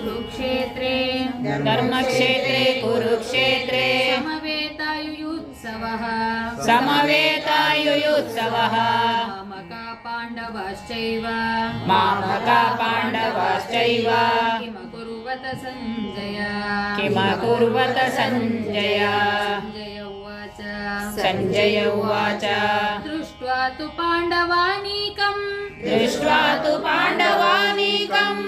कुरुक्षेत्रे समवेतायुयुत्सवः मामका पाण्डवाश्चैव किमकुर्वत सञ्जय सञ्जय उवाच दृष्ट्वा तु पाण्डवानीकम्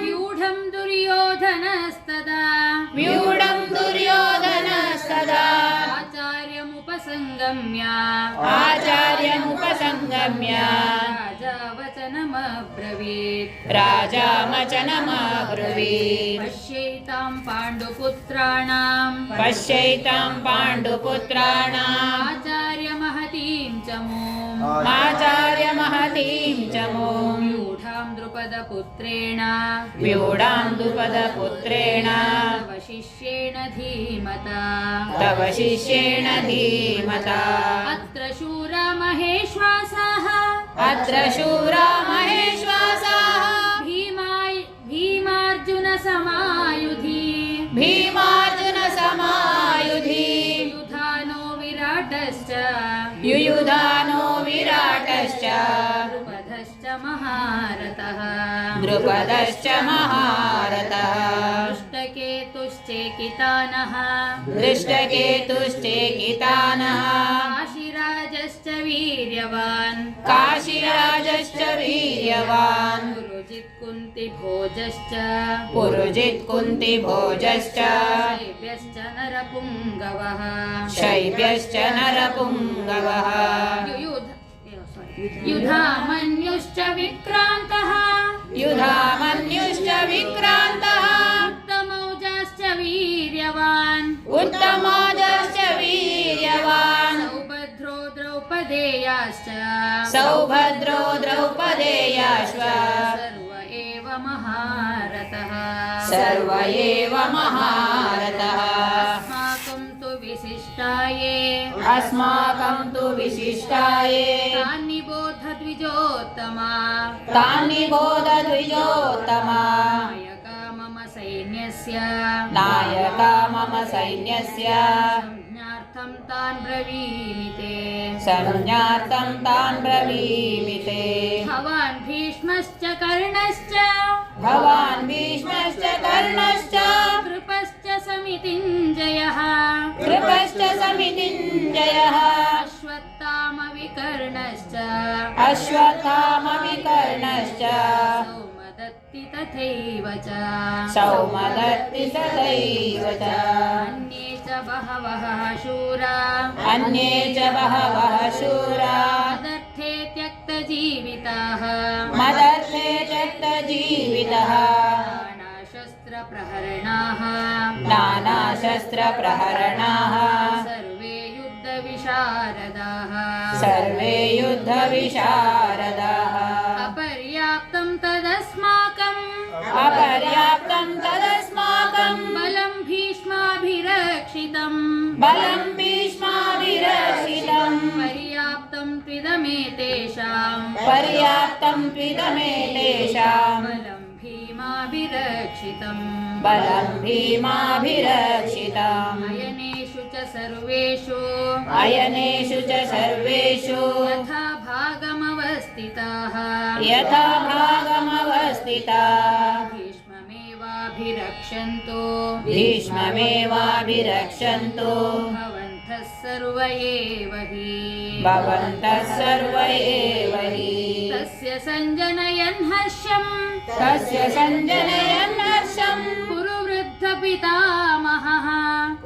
व्यूढं दुर्योधनस्तदा आचार्यमुपसंगम्य राजा वचनमब्रवीत् पश्यैतां पाण्डुपुत्राणाम् आचार्यमहतीं च मूम् व्यूढां द्रुपदपुत्रेण तव शिष्येण धीमता अत्र शूरा महेश्वासाः भीमार्जुन समायुधि युयुधानो विराटश्च द्रुपदश्च महारथः दृष्टकेतुश्चेकितानः काशीराजश्च वीर्यवान् पुरुजित् कुन्तिभोजश्च शैब्यश्च नरपुङ्गवः युधामन्युश्च विक्रान्तः उत्तमौजाश्च वीर्यवान् सौभद्रो द्रौपदेयाश्च सर्व एव महारथः अस्माकं तु विशिष्टाये तानि बोध द्विजोत्तमा नायका मम सैन्यस्य संज्ञार्थं तान् ब्रवीमि ते भवान् भीष्मश्च कर्णश्च कृपश्च समितिञ्जयः अश्वत्थामविकर्णश्च सौमदत्ति तथैव च अन्ये च बहवः शूरा मदर्थे त्यक्तजीविताः नानाशस्त्रप्रहरणाः सर्वे युद्धविशारदाः अपर्याप्तं तदस्माकं बलं भीष्माभिरक्षितं पर्याप्तं त्विदमेतेषां बलं भीमाभिरक्षितम् अयनेषु च सर्वेषु यथा भागमवस्थिताः भीष्ममेवाभिरक्षन्तु भवन्तः सर्व एव हि तस्य सञ्जनयन् हर्षम्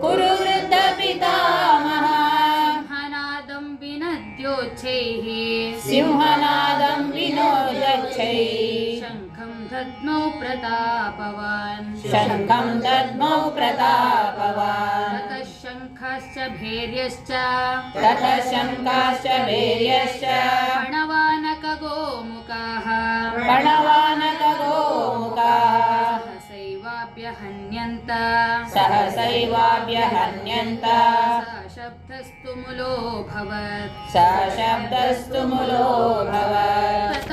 कुरु वृद्धपितामहः सिंहनादं विनोदच्छैः शङ्खं दद्मौ प्रतापवान् ततः शङ्खाश्च भैर्यश्च प्रणवानकगोमुखाः सहसैवाभ्यहन्यन्त सशब्दस्तु मूलो भवत्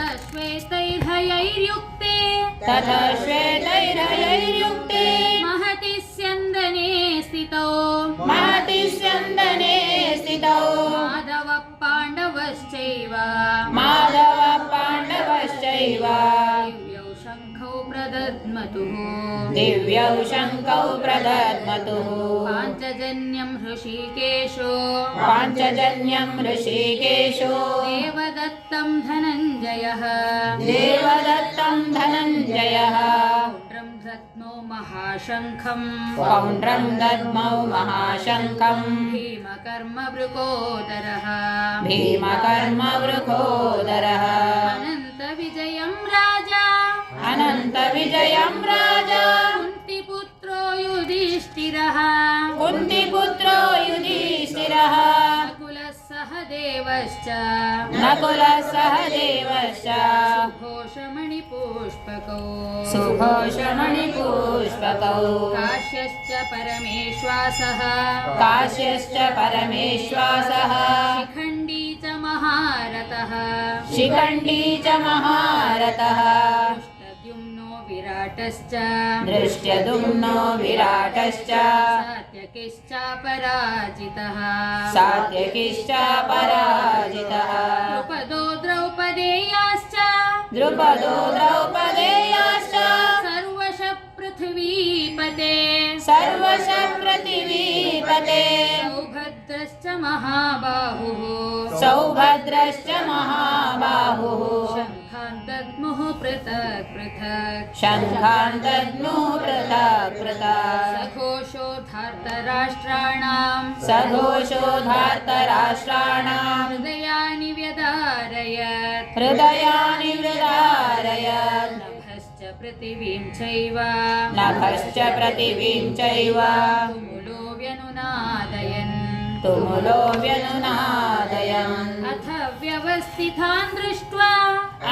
ततः श्वेतैर्हयैर्युक्ते पाण्डवश्चैव माधवः पाण्डवश्चैव दिव्यौ शङ्खौ प्रदद्मतुः दिव्यौ शङ्खौ प्रदद्मतुः पाञ्चजन्यं हृषीकेशो पाञ्चजन्यं ऋषिकेशो देवदत्तं धनञ्जयः देवदत्तं धनञ्जयः पौण्ड्रं दद्मौ महाशङ्खं पौण्ड्रं दद्मौ महाशङ्खं भीमकर्मवृकोदरः भीमकर्मवृकोदरः अनन्तविजयं राजा अनन्तविजयं राजा कुन्तिपुत्रो युधिष्ठिरः कुन्तिपुत्रो युधिष्ठिरः नकुलः सह देवश्च नकुलः सह देवश्च सुघोषमणिपुष्पकौ सुघोषमणिपुष्पकौ काश्यश्च परमेश्वासः काश्यश्च परमेश्वासः शिखण्डी च महारथः शिखण्डी च महारथः दृष्टद्युम्नो विराटश्च दृष्ट्यदुम्नो विराटश्च सात्यकिश्च पराजितः सात्यकिश्च पराजितः द्रुपदो द्रौपदेयाश्च द्रुपदो द्रौपदेयाश्च सर्वश पृथिवीपते सर्वशः पृथिवीपते सौभद्रश्च महाबाहुः सौभद्रश्च महाबाहुः शङ्खान् दद्मुः पृथक् पृथक् शङ्खान् दद्मुः पृथक् पृथक् सघोषोद्धार्तराष्ट्राणां सघोषोद्धार्तराष्ट्राणां हृदयानि व्यदारयत् हृदयानि व्यदारयत् नभश्च पृथिवीं चैव नभश्च पृथिवीं चैव तुमुलो व्यनुनादयन् तुमुलो व्यनुनादयन् अथ व्यवस्थितान् दृष्ट्वा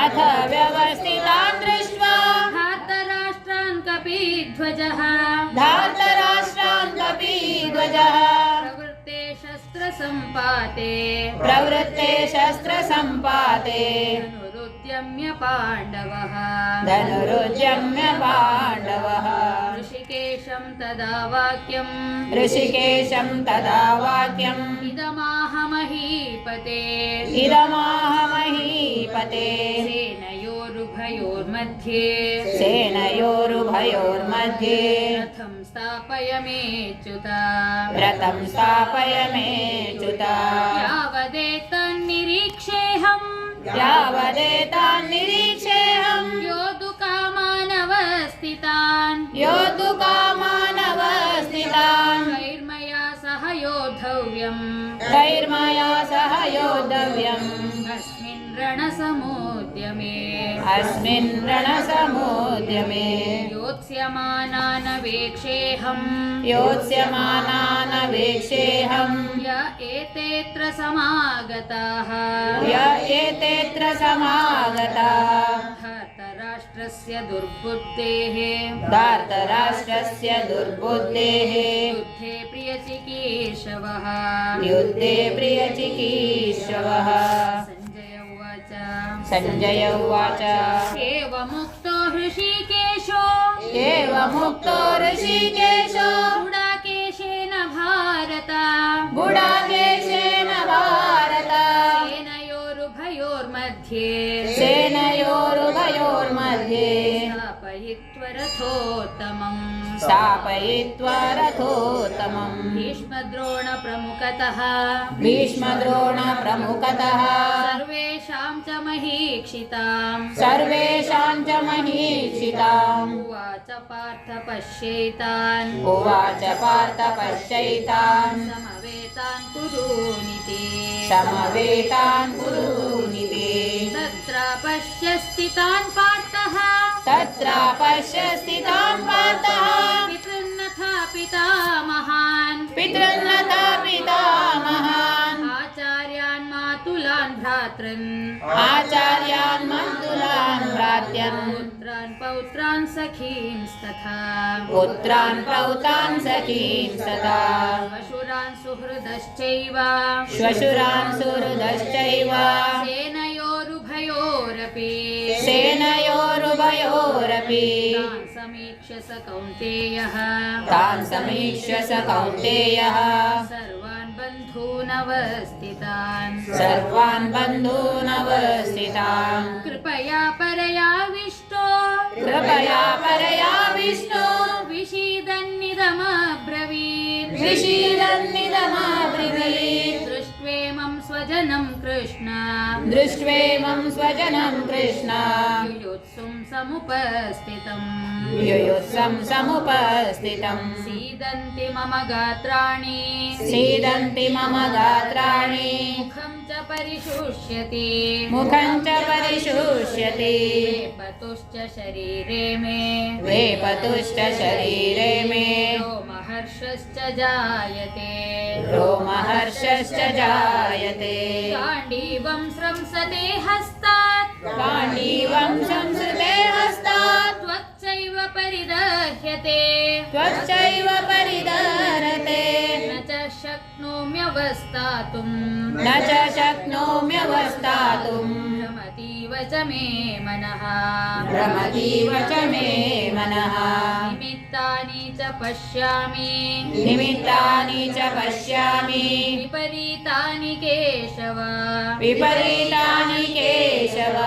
अथ व्यवस्थितान् दृष्ट्वा धार्तराष्ट्रान् कपिध्वजः धार्तराष्ट्रान् कपिध्वजः प्रवृत्ते शस्त्रसम्पाते प्रवृत्ते शस्त्रसम्पाते धनुरुद्यम्य पाण्डवः धनुरुद्यम्य पाण्डवः ऋषिकेशं तदा वाक्यम् ऋषिकेशं तदा वाक्यम् इदमाह महीपते इदमाह महीपते सेनयोरुभयोर्मध्ये सेनयोरुभयोर्मध्ये रथं स्थापय मेच्युत रथं स्थापय मेच्युत यावदेतन्निरीक्षेऽहम् यावदेतान् निरीक्षेऽहं योद्धुकामानवस्थितान् योद्धुकामानवस्थितान् कैर्मया सह योद्धव्यम् कैर्मया सह योद्धव्यम् अस्मिन् रणसमुद्यमे अस्मिन् रणसमुद्यमे योत्स्यमानानवेक्षेऽहम् योत्स्यमानानवेक्षेऽहम् य एतेऽत्र समागताः य एतेऽत्र समागताः धार्तराष्ट्रस्य दुर्बुद्धेः धार्तराष्ट्रस्य दुर्बुद्धेः युद्धे प्रियचिकीर्षवः युद्धे प्रियचिकीर्षवः सञ्जय उवाच सञ्जय उवाच एवमुक्तो हृषीकेशो एवमुक्तो ऋषिकेशो गुडाकेशेन भारत गुडाकेशेन भारत सेनयोरुभयोर्मध्ये सेनयोरुभयोर्मध्ये स्थापयित्वा रथोत्तमम् स्थापयित्वा रथोत्तमम् भीष्मद्रोणप्रमुखतः भीष्मद्रोणप्रमुखतः सर्वेषां च महीक्षिताम् सर्वेषां च महीक्षिताम् उवाच पार्थ पश्यैतान् उवाच पार्थ पश्यैतान् समवेतान् कुरूनिति समवेतान् कुरूनिति तत्र पश्य स्थितान् पार्थः तत्र पश्य स्थितान् पार्थः पितृन्नथा पितामहान् पितृन्नता पितामहान् आचार्यान् मातुलान् भ्रातॄन् आचार्यान् मन्तुलान् भ्रात्यन् पुत्रान् पौत्रान् सखींस्तथा पुत्रान् पौत्रान् सखींस्तथा श्वशुरान् सुहृदश्चैव श्वशुरान् सुहृदश्चैव सेनयोरुभयोरपि सेनयोरुभयोरपि तान् समीक्ष्य स कौन्तेयः तान् समीक्ष्य स कौन्तेयः सर्वान् बन्धून् बन्धूनवस्थितान् सर्वान् बन्धूनवस्थितान् कृपया परया विष्णो कृपया परया विष्णो विषीदन्निदमब्रवीत् विषीदन्निदमब्रवीत् दृष्ट्वेमं स्वजनं कृष्ण दृष्ट्वेमं स्वजनं कृष्ण युयुत्सुं समुपस्थितम् युयुत्सं समुपस्थितम् सीदन्ति मम गात्राणि सीदन्ति मम गात्राणि मुखं च परिशुष्यति मुखं च परिशुष्यति वेपतुश्च शरीरे मे वेपतुश्च शरीरे मे रोमहर्षश्च जायते रोमहर्षश्च जायते गाण्डीवं स्रंसते हस्तात् गाण्डीवं संसृते हस्तात् त्वच्चैव परिदह्यते त्वच्चैव परिदरते न च शक्नोम्यवस्थातुं न च शक्नोम्यवस्थातुं भ्रमतीव च मे मनः भ्रमतीव च मे मनः निमित्तानि च पश्यामि निमित्तानि च पश्यामि विपरीतानि केशव विपरीतानि केशव न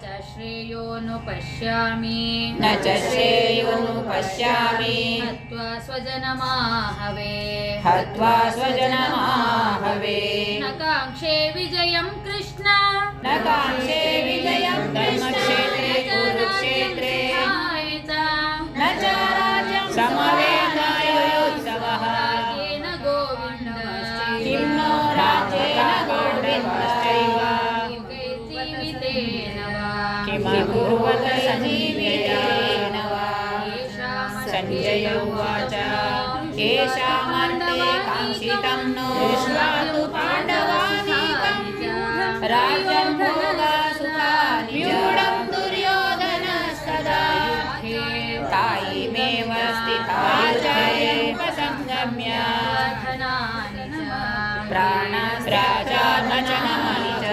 च श्रेयोनुपश्यामि न च श्रेयोनुपश्यामि हत्वा स्वजनमाहवे हत्वा स्वजनमाहवे न काङ्क्षे विजयं कृष्ण न काङ्क्षे विजयं धर्मक्षेत्रे कुरुक्षेत्रे न च राज्यं समवेतायोत्सवः राज्येन गोविन्द किं नो राज्येन गोविन्दश्चैव जीवितेन वा किमकुर्वत सजीवितेन वा सञ्जय उवाच केषामर्थे काङ्क्षितं नो दृष्ट्वा तु पाण्डवानीकं राज्यं भोगसुखानि व्यूढं दुर्योधनस्तदा तायिमेव स्थिता उपसंगम्य धनानि च प्राणराजानचनानि च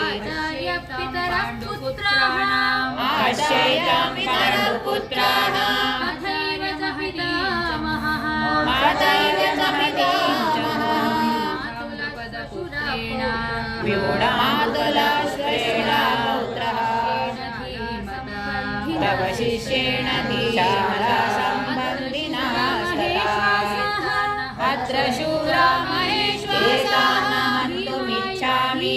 आचार्यपितरः पुत्राणाम् आश्रयं पितरपुत्राणाम् अथैव च पितामहः मातैव च पितामहः मातुलपदपुत्रेण व्यूढमातुलाश्रेण पौत्रः तव शिष्येण धीमता सम्बन्धिना अत्र शूरा महेश्वराः हन्तुमिच्छामि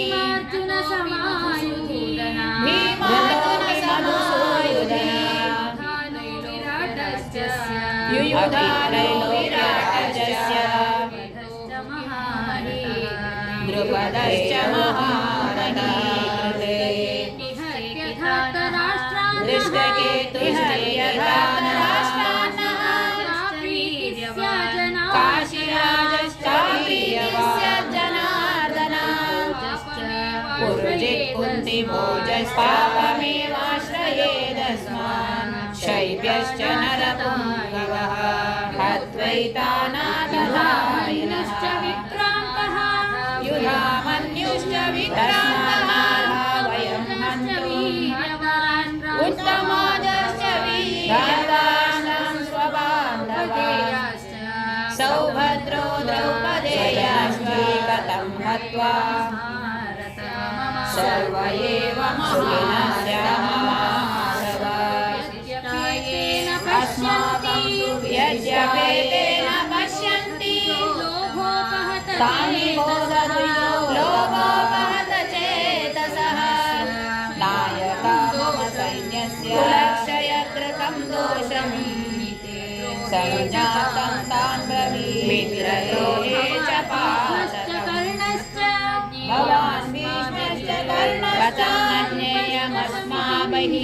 युयुधानैर्विराटस्य द्रुपदश्च महारथी पुरुजित्कुन्तिभोजस्पापमेवाश्रयेदस्मान् शैब्यश्च नरपुङ्गवः हत्वैतानाथधायिनश्च विक्रान्तः युधामन्युश्च विक्रान्तः वयं उत्तमाजश्च वीर्यवान् स्वबान्धवाश्च सौभद्रो द्रौपदेयाश्वैकतं हत्वा सर्व एव अस्माकं यद्यपेतेन पश्यन्ति तानि लोभोपहत चेतसः नायका मम सैन्यस्य कुलक्षयकृतं दोषम् संज्ञातं तान् ब्रवीमित्रयोगे च पातः भवान् भीष्मश्च कर्णश्च ज्ञेयमस्माभिः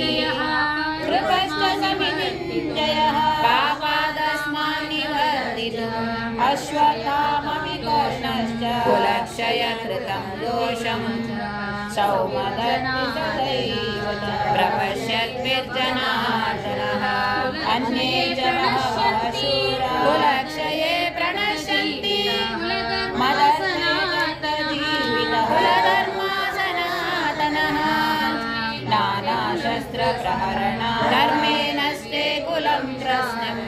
कृपश्च समितिञ्जयः पापादस्मान् निवर्तितुम् अश्वत्थामपि कर्णश्च कुलक्षयकृतं दोषं सौमदत्तितदैव प्रपश्यद्भिर्जनार्दनः अन्ये च बहवः शूरा कुलक्षये प्रणश्यन्ति कुलधर्मासनातनः नानाशस्त्रप्रहरणा धर्मे नस्ते कुलं प्रश्नम्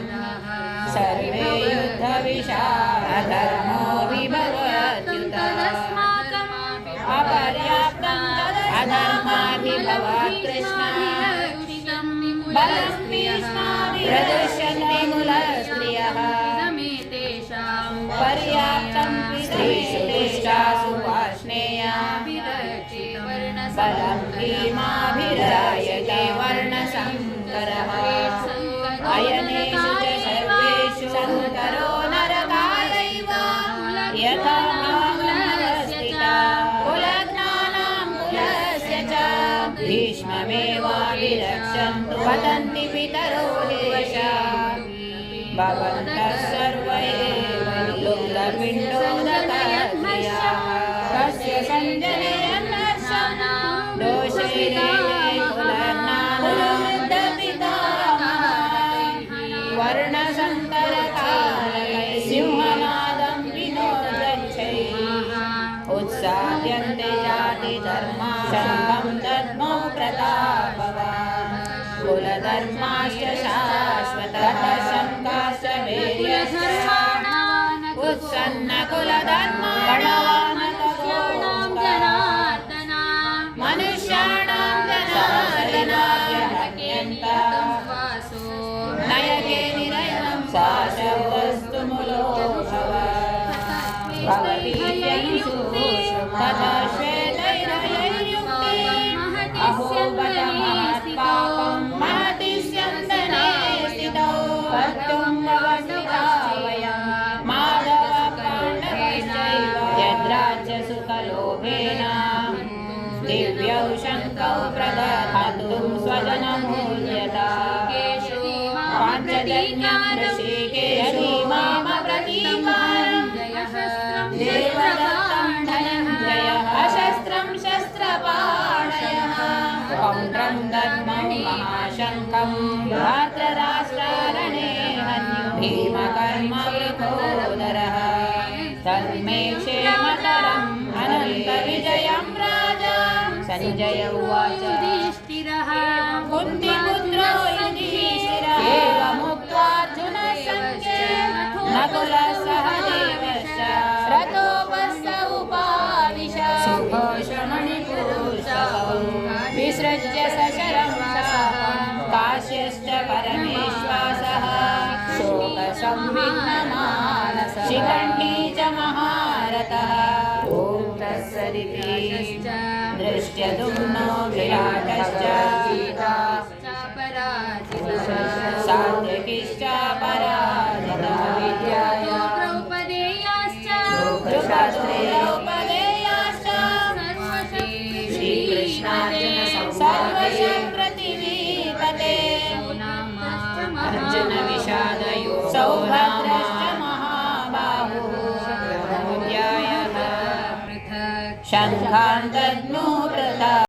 सर्वे युद्धविशारधर्मो विभवत्युत धर्माभिभवात् कृष्णः बलं भीष्माभिप्रदुष्यन्ति कुलस्त्रियः पर्याप्तं स्त्रीषु वार्ष्णेया बलं भीमाभिरायते वर्णशङ्करः अयनेषु च सर्वेषु शङ्करो नरकायैव यथा भागमवस्थिता कुलज्ञानां कुलस्य च भीष्ममेवाभिरक्षन्तु वदन्ति पितरो देशात् भवन्तः सर्व एव लुप्तपिण्डोदकात्मयाः कस्य सञ्जनयन् हर्षं दोषैरेते कुलज्ञानवृद्धपितामहैः वर्णशङ्करकालैः सिंहनादं विनोदच्छैः उत्साद्यन्ते जातिधर्मा शङ्खं दद्मौ प्रतापवान् कुलधर्माश्च शाश्वतः शङ्काश्च वीर्यधर्माणाम् उत्सन्नकुलधर्मा मनुष्याणां जनार्दनाभ्यहन्यन्तं नयके निरयं सा शब्दस्तु मूलो भवति तथा श्वेतैर्हयैर्युक्ते अहो बत महत्पापं महति स्यन्दने स्थितौ कर्तुं व्यवस्थिता वयं माधव पाण्डवैश्चैव यद्राज्यसुखलोभेन दिव्यौ शङ्कौ प्रदधातुं स्वजनमूल्यता पाञ्चजन्यं ऋषिकेशो मामप्रतीकारं देवदत्तं धनञ्जयः अशस्त्रं शस्त्रपाणयः पौण्ड्रं दद्मौ महाशङ्खं धार्तराष्ट्रारणे हन्यु भीमकर्मवृकोदरः धर्मे क्षेमतरम् अनन्तविजयं राजा सञ्जय उवाच कुन्तीपुत्रो युधिष्ठिरः एवमुक्त्वार्जुनः सङ्ख्ये नकुलः सहदेवश्च रथोपस्थ उपाविशत् सुघोषमणिपुरुषौ विसृज्य सशरं काश्यश्च परमेश्वासः शोकसंविघ्नमानसः शिखण्डी च महारथः ॐ तत्सदिति दृष्ट्यदुम्नो विराटश्च सात्यकिश्च पराजितः द्रौपदेयाश्च श्रीकृष्णार्जुन सर्वशः पृथिवीपते अर्जुन विषादयो सौभद्रश्च महाबाहुः शङ्खान् दद्मो